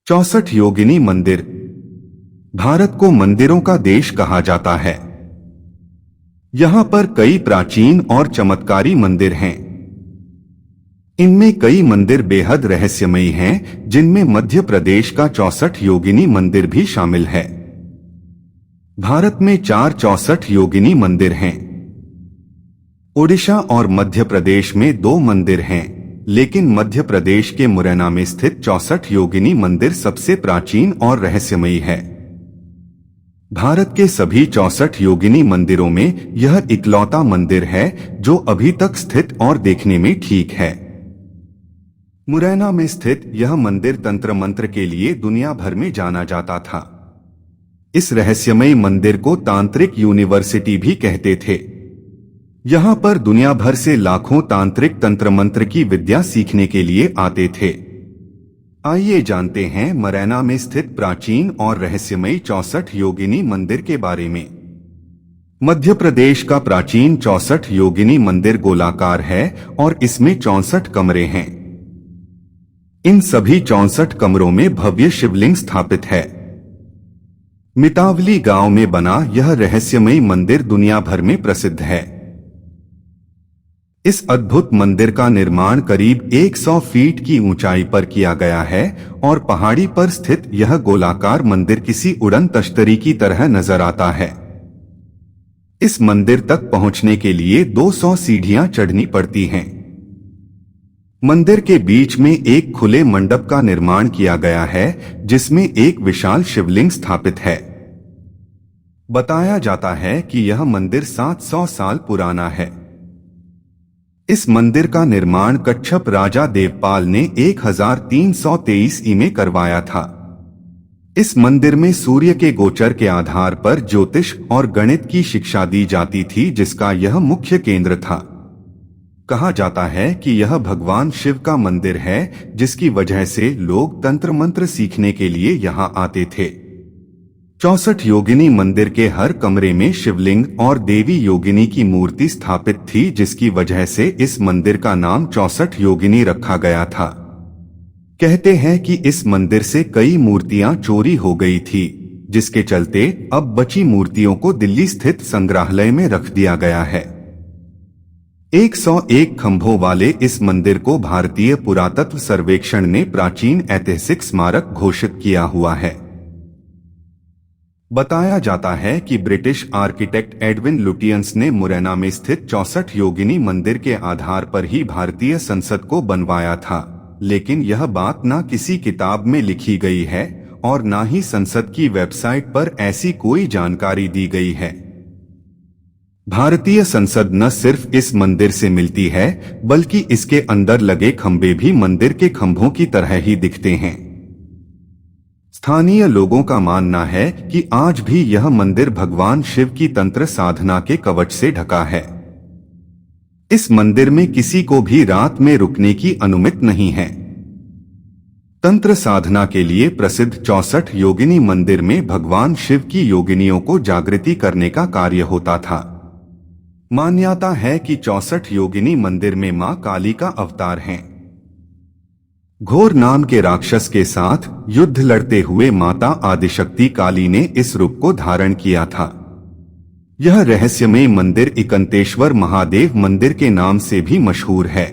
64 योगिनी मंदिर। भारत को मंदिरों का देश कहा जाता है। यहाँ पर कई प्राचीन और चमत्कारी मंदिर हैं। इनमें कई मंदिर बेहद रहस्यमयी हैं, जिनमें मध्य प्रदेश का 64 योगिनी मंदिर भी शामिल है। भारत में 64 योगिनी मंदिर हैं। ओडिशा और मध्य प्रदेश में 2 मंदिर हैं, लेकिन मध्य प्रदेश के मुरैना में स्थित 64 योगिनी मंदिर सबसे प्राचीन और रहस्यमयी है। भारत के सभी 64 योगिनी मंदिरों में यह इकलौता मंदिर है जो अभी तक स्थित और देखने में ठीक है। मुरैना में स्थित यह मंदिर तंत्र मंत्र के लिए दुनिया भर में जाना जाता था। इस रहस्यमयी मंदिर को तांत्रिक यूनिवर्सिटी भी कहते थे। यहाँ पर दुनिया भर से लाखों तांत्रिक तंत्र मंत्र की विद्या सीखने के लिए आते थे। आइए जानते हैं मुरैना में स्थित प्राचीन और रहस्यमयी 64 योगिनी मंदिर के बारे में। मध्य प्रदेश का प्राचीन 64 योगिनी मंदिर गोलाकार है और इसमें 64 कमरे हैं। इन सभी 64 कमरों में भव्य शिवलिंग स्थापित है। मितावली गांव में बना यह रहस्यमयी मंदिर दुनिया भर में प्रसिद्ध है। इस अद्भुत मंदिर का निर्माण करीब 100 फीट की ऊंचाई पर किया गया है और पहाड़ी पर स्थित यह गोलाकार मंदिर किसी उड़न तश्तरी की तरह नजर आता है। इस मंदिर तक पहुंचने के लिए 200 सीढ़ियां चढ़नी पड़ती हैं। मंदिर के बीच में एक खुले मंडप का निर्माण किया गया है, जिसमें एक विशाल शिवलिंग स्थापित है। बताया जाता है कि यह मंदिर 700 साल पुराना है। इस मंदिर का निर्माण कच्छप राजा देवपाल ने 1323 ई में करवाया था। इस मंदिर में सूर्य के गोचर के आधार पर ज्योतिष और गणित की शिक्षा दी जाती थी, जिसका यह मुख्य केंद्र था। कहा जाता है कि यह भगवान शिव का मंदिर है, जिसकी वजह से लोग तंत्र मंत्र सीखने के लिए यहाँ आते थे। 64 योगिनी मंदिर के हर कमरे में शिवलिंग और देवी योगिनी की मूर्ति स्थापित थी, जिसकी वजह से इस मंदिर का नाम 64 योगिनी रखा गया था। कहते हैं कि इस मंदिर से कई मूर्तियां चोरी हो गई थी, जिसके चलते अब बची मूर्तियों को दिल्ली स्थित संग्रहालय में रख दिया गया है। 101 खंभों वाले इस मंदिर को भारतीय पुरातत्व सर्वेक्षण ने प्राचीन ऐतिहासिक स्मारक घोषित किया हुआ है। बताया जाता है कि ब्रिटिश आर्किटेक्ट एडविन लुटियंस ने मुरैना में स्थित 64 योगिनी मंदिर के आधार पर ही भारतीय संसद को बनवाया था, लेकिन यह बात ना किसी किताब में लिखी गई है और ना ही संसद की वेबसाइट पर ऐसी कोई जानकारी दी गई है। भारतीय संसद न सिर्फ इस मंदिर से मिलती है, बल्कि इसके अंदर लगे खंभे भी मंदिर के खंभों की तरह ही दिखते हैं। स्थानीय लोगों का मानना है कि आज भी यह मंदिर भगवान शिव की तंत्र साधना के कवच से ढका है। इस मंदिर में किसी को भी रात में रुकने की अनुमति नहीं है। तंत्र साधना के लिए प्रसिद्ध 64 योगिनी मंदिर में भगवान शिव की योगिनियों को जागृति करने का कार्य होता था। मान्यता है कि 64 योगिनी मंदिर में मां काली का अवतार हैं। घोर नाम के राक्षस के साथ युद्ध लड़ते हुए माता आदिशक्ति काली ने इस रूप को धारण किया था। यह रहस्यमय मंदिर इकंतेश्वर महादेव मंदिर के नाम से भी मशहूर है।